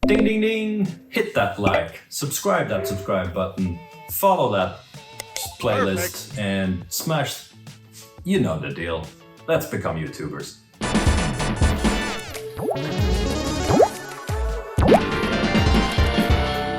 Ding, ding, ding. Hit that like, subscribe that subscribe button, follow that playlist, and smash, you know the deal. Let's become YouTubers.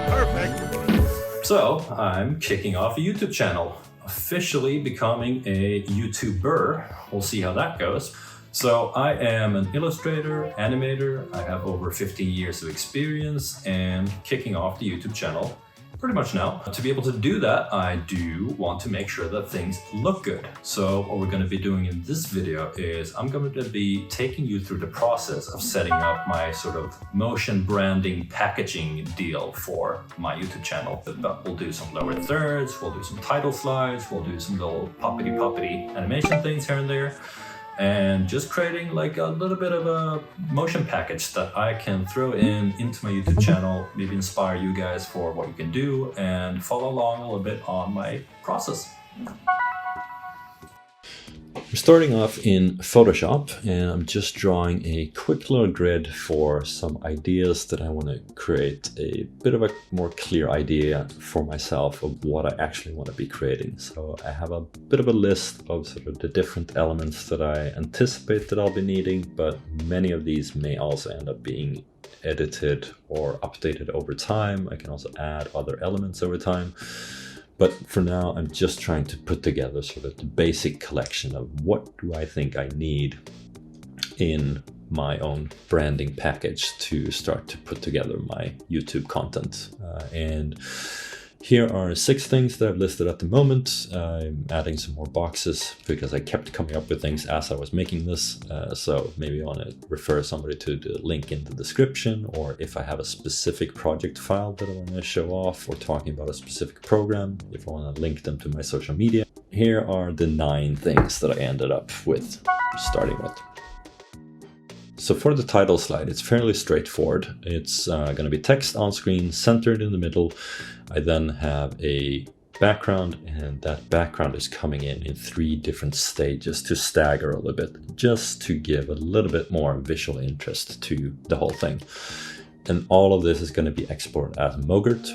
Perfect. So I'm kicking off a YouTube channel, officially becoming a YouTuber. We'll see how that goes. So I am an illustrator, animator. I have over 15 years of experience and kicking off the YouTube channel pretty much now. To be able to do that, I do want to make sure that things look good. So what we're going to be doing in this video is I'm going to be taking you through the process of setting up my sort of motion branding packaging deal for my YouTube channel. But we'll do some lower thirds, we'll do some title slides, we'll do some little poppity animation things here and there. And just creating like a little bit of a motion package that I can throw into my YouTube channel, maybe inspire you guys for what you can do and follow along a little bit on my process. I'm starting off in Photoshop and I'm just drawing a quick little grid for some ideas that I want to create a bit of a more clear idea for myself of what I actually want to be creating. So I have a bit of a list of sort of the different elements that I anticipate that I'll be needing, but many of these may also end up being edited or updated over time. I can also add other elements over time. But for now, I'm just trying to put together sort of the basic collection of what do I think I need in my own branding package to start to put together my YouTube content. And here are 6 things that I've listed at the moment. I'm adding some more boxes because I kept coming up with things as I was making this. So maybe I want to refer somebody to the link in the description, or if I have a specific project file that I want to show off or talking about a specific program, if I want to link them to my social media. Here are the 9 things that I ended up with, starting with. So for the title slide, it's fairly straightforward. It's going to be text on screen, centered in the middle. I then have a background, and that background is coming in 3 different stages to stagger a little bit, just to give a little bit more visual interest to the whole thing. And all of this is going to be exported as Mogurt,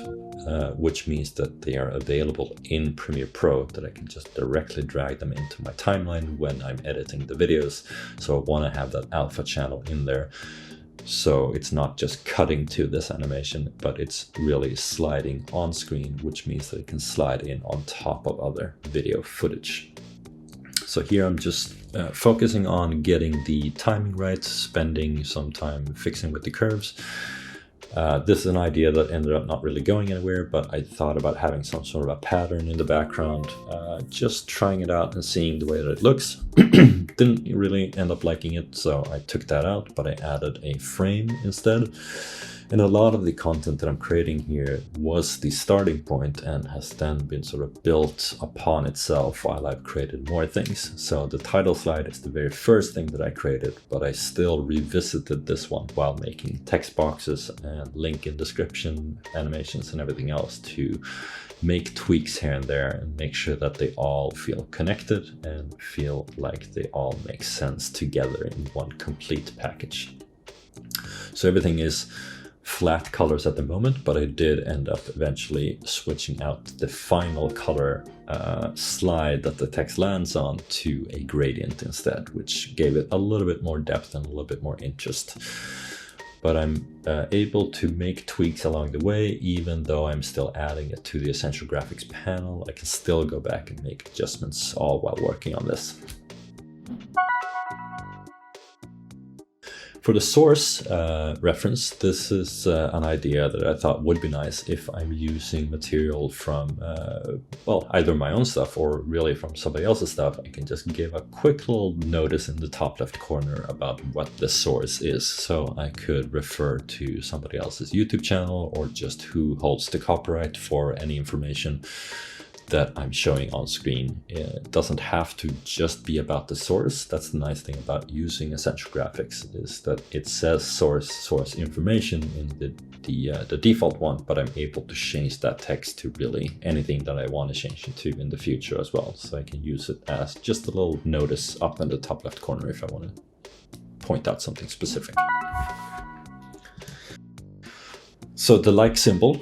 which means that they are available in Premiere Pro, that I can just directly drag them into my timeline when I'm editing the videos. So I want to have that alpha channel in there. So it's not just cutting to this animation, but it's really sliding on screen, which means that it can slide in on top of other video footage. So here I'm just focusing on getting the timing right, spending some time fixing with the curves. This is an idea that ended up not really going anywhere, but I thought about having some sort of a pattern in the background, just trying it out and seeing the way that it looks. Didn't really end up liking it, so I took that out, but I added a frame instead. And a lot of the content that I'm creating here was the starting point and has then been sort of built upon itself while I've created more things. So the title slide is the very first thing that I created, but I still revisited this one while making text boxes and link in description, animations and everything else to make tweaks here and there and make sure that they all feel connected and feel like they all make sense together in one complete package. So everything is flat colors at the moment, but I did end up eventually switching out the final color slide that the text lands on to a gradient instead, which gave it a little bit more depth and a little bit more interest. But I'm able to make tweaks along the way, even though I'm still adding it to the Essential Graphics panel. I can still go back and make adjustments all while working on this. For the source reference, this is an idea that I thought would be nice if I'm using material from, well, either my own stuff or really from somebody else's stuff. I can just give a quick little notice in the top left corner about what the source is. So I could refer to somebody else's YouTube channel or just who holds the copyright for any information that I'm showing on screen. It doesn't have to just be about the source. That's the nice thing about using Essential Graphics, is that it says source information in the default one, but I'm able to change that text to really anything that I want to change it to in the future as well. So I can use it as just a little notice up in the top left corner if I want to point out something specific. So the like symbol,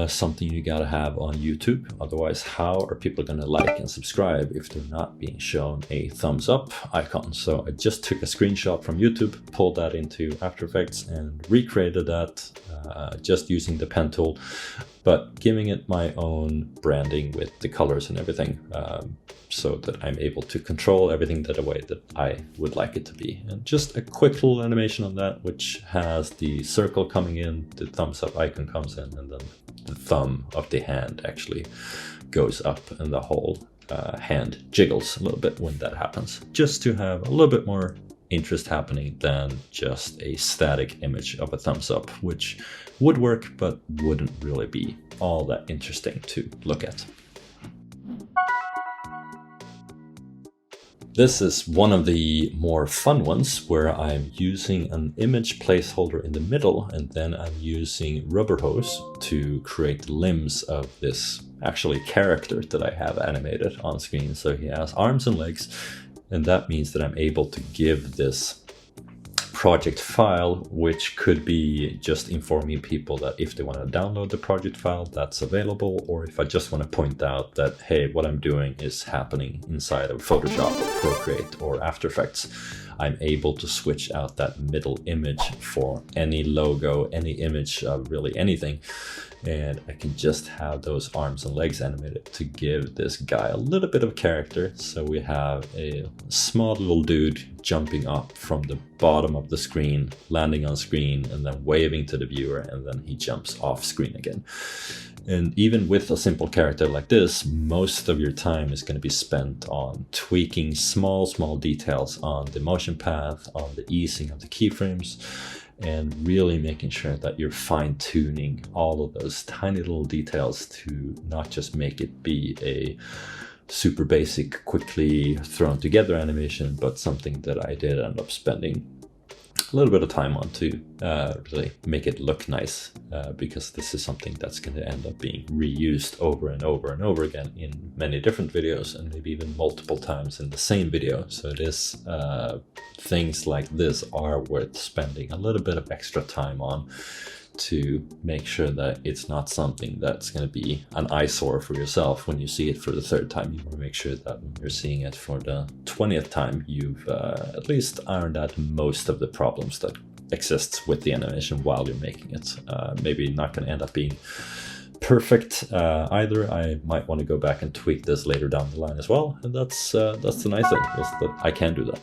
something you gotta have on YouTube. Otherwise, how are people gonna like and subscribe if they're not being shown a thumbs up icon? So I just took a screenshot from YouTube, pulled that into After Effects and recreated that just using the pen tool, but giving it my own branding with the colors and everything, so that I'm able to control everything the way that I would like it to be. And just a quick little animation on that, which has the circle coming in, the thumbs up icon comes in, and then the thumb of the hand actually goes up and the whole hand jiggles a little bit when that happens, just to have a little bit more interest happening than just a static image of a thumbs up, which would work but wouldn't really be all that interesting to look at. This is one of the more fun ones where I'm using an image placeholder in the middle, and then I'm using rubber hose to create the limbs of this actually character that I have animated on screen. So he has arms and legs, and that means that I'm able to give this project file, which could be just informing people that if they want to download the project file, that's available, or if I just want to point out that, hey, what I'm doing is happening inside of Photoshop or Procreate or After Effects, I'm able to switch out that middle image for any logo, any image of really anything. And I can just have those arms and legs animated to give this guy a little bit of character. So we have a small little dude jumping up from the bottom of the screen, landing on screen, and then waving to the viewer, and then he jumps off screen again. And even with a simple character like this, most of your time is going to be spent on tweaking small details on the motion path, on the easing of the keyframes, and really making sure that you're fine-tuning all of those tiny little details to not just make it be a super basic, quickly thrown together animation, but something that I did end up spending a little bit of time on to really make it look nice, because this is something that's going to end up being reused over and over and over again in many different videos, and maybe even multiple times in the same video. So it is things like this are worth spending a little bit of extra time on to make sure that it's not something that's going to be an eyesore for yourself when you see it for the third time. You want to make sure that when you're seeing it for the 20th time, you've at least ironed out most of the problems that exists with the animation while you're making it. Maybe not going to end up being perfect either. I might want to go back and tweak this later down the line as well, and that's the nice thing, is that I can do that.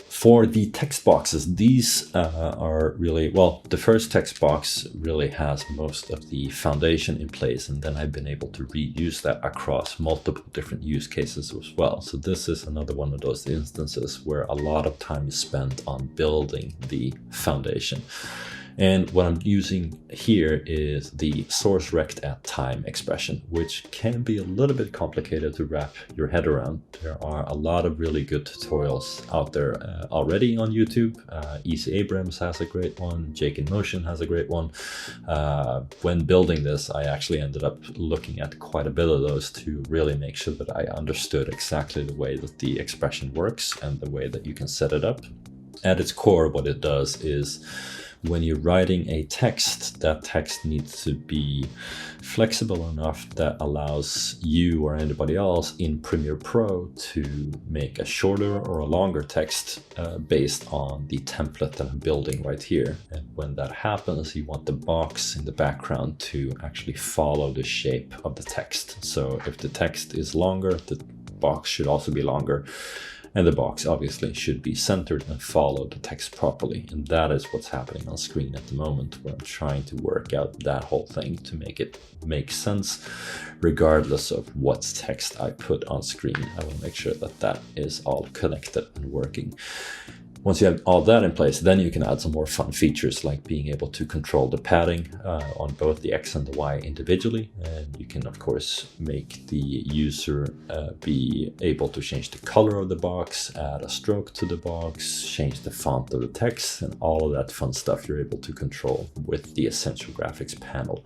For the text boxes, these are really, well, the first text box really has most of the foundation in place, and then I've been able to reuse that across multiple different use cases as well. So this is another one of those instances where a lot of time is spent on building the foundation. And what I'm using here is the SourceRectAtTime expression, which can be a little bit complicated to wrap your head around. There are a lot of really good tutorials out there already on YouTube. Easy Abrams has a great one. Jake in Motion has a great one. When building this, I actually ended up looking at quite a bit of those to really make sure that I understood exactly the way that the expression works and the way that you can set it up. At its core, what it does is, when you're writing a text, that text needs to be flexible enough that allows you or anybody else in Premiere Pro to make a shorter or a longer text based on the template that I'm building right here. And when that happens, you want the box in the background to actually follow the shape of the text. So if the text is longer, the box should also be longer. And the box obviously should be centered and follow the text properly. And that is what's happening on screen at the moment, where I'm trying to work out that whole thing to make it make sense, regardless of what text I put on screen. I will make sure that that is all connected and working. Once you have all that in place, then you can add some more fun features, like being able to control the padding on both the X and the Y individually. And you can, of course, make the user be able to change the color of the box, add a stroke to the box, change the font of the text, and all of that fun stuff you're able to control with the Essential Graphics panel.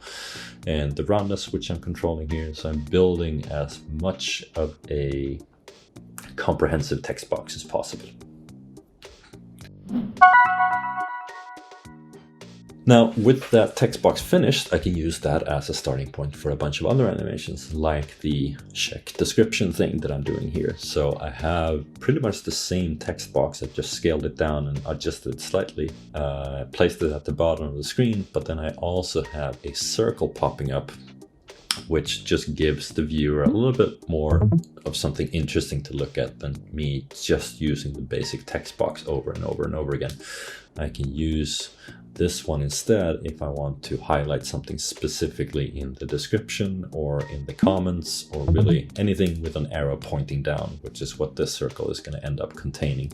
And the roundness, which I'm controlling here, so I'm building as much of a comprehensive text box as possible. Now, with that text box finished, I can use that as a starting point for a bunch of other animations, like the check description thing that I'm doing here. So I have pretty much the same text box. I just scaled it down and adjusted it slightly, placed it at the bottom of the screen, but then I also have a circle popping up, which just gives the viewer a little bit more of something interesting to look at than me just using the basic text box over and over and over again. I can use this one instead if I want to highlight something specifically in the description or in the comments, or really anything with an arrow pointing down, which is what this circle is going to end up containing.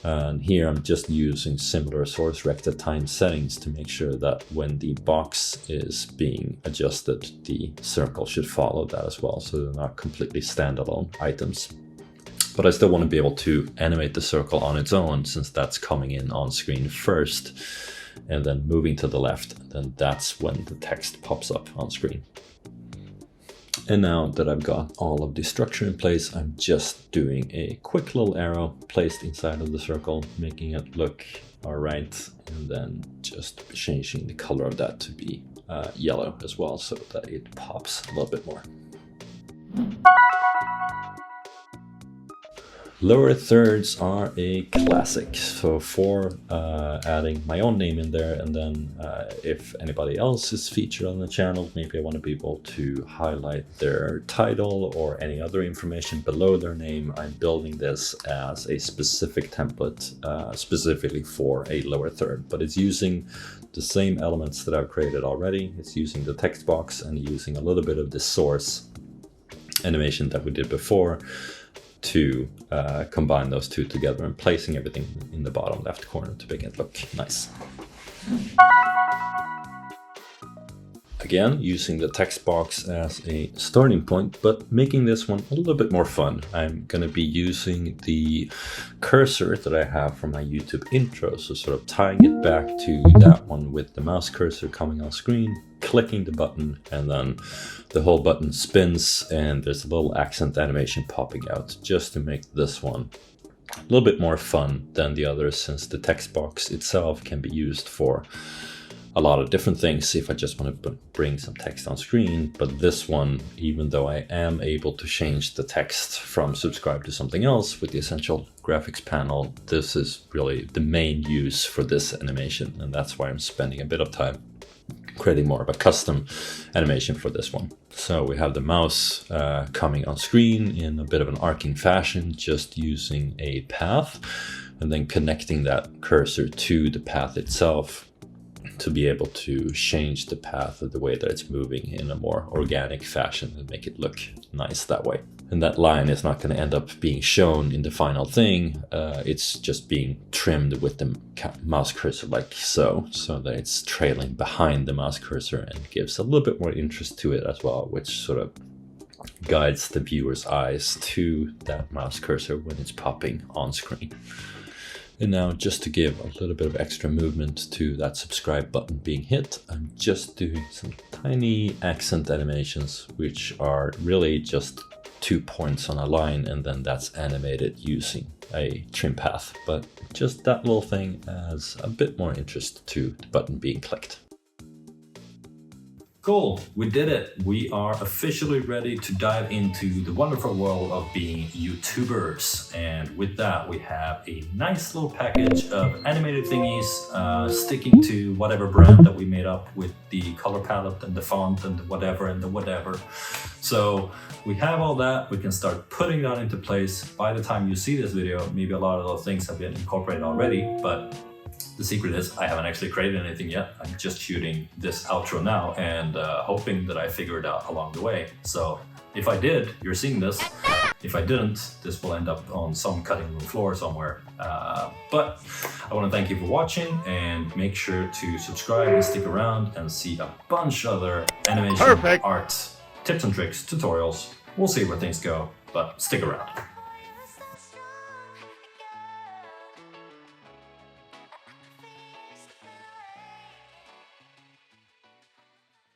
And here I'm just using similar SourceRectAtTime settings to make sure that when the box is being adjusted, the circle should follow that as well, so they're not completely standalone items. But I still want to be able to animate the circle on its own, since that's coming in on screen first and then moving to the left, then that's when the text pops up on screen. And now that I've got all of the structure in place, I'm just doing a quick little arrow placed inside of the circle, making it look all right, and then just changing the color of that to be yellow as well, so that it pops a little bit more. Lower thirds are a classic, so for adding my own name in there, and then if anybody else is featured on the channel, maybe I want to be able to highlight their title or any other information below their name. I'm building this as a specific template specifically for a lower third, but it's using the same elements that I've created already. It's using the text box and using a little bit of the source animation that we did before to combine those two together, and placing everything in the bottom left corner to make it look nice. Again, using the text box as a starting point, but making this one a little bit more fun. I'm going to be using the cursor that I have from my YouTube intro, so sort of tying it back to that one with the mouse cursor coming on screen, clicking the button, and then the whole button spins and there's a little accent animation popping out, just to make this one a little bit more fun than the others, since the text box itself can be used for a lot of different things if I just want to bring some text on screen. But this one, even though I am able to change the text from subscribe to something else with the essential graphics panel, this is really the main use for this animation, and that's why I'm spending a bit of time creating more of a custom animation for this one. So we have the mouse coming on screen in a bit of an arcing fashion, just using a path and then connecting that cursor to the path itself to be able to change the path of the way that it's moving in a more organic fashion and make it look nice that way. And that line is not going to end up being shown in the final thing. It's just being trimmed with the mouse cursor like so that it's trailing behind the mouse cursor and gives a little bit more interest to it as well, which sort of guides the viewer's eyes to that mouse cursor when it's popping on screen. And now, just to give a little bit of extra movement to that subscribe button being hit, I'm just doing some tiny accent animations, which are really just 2 points on a line, and then that's animated using a trim path. But just that little thing adds a bit more interest to the button being clicked. Cool, we did it. We are officially ready to dive into the wonderful world of being YouTubers. And with that, we have a nice little package of animated thingies, sticking to whatever brand that we made up with the color palette and the font and the whatever. So we have all that. We can start putting that into place. By the time you see this video, maybe a lot of those things have been incorporated already, but the secret is I haven't actually created anything yet. I'm just shooting this outro now and hoping that I figure it out along the way. So if I did, you're seeing this. If I didn't, this will end up on some cutting room floor somewhere. But I want to thank you for watching, and make sure to subscribe and stick around and see a bunch of other animation, art, tips and tricks, tutorials. We'll see where things go, but stick around.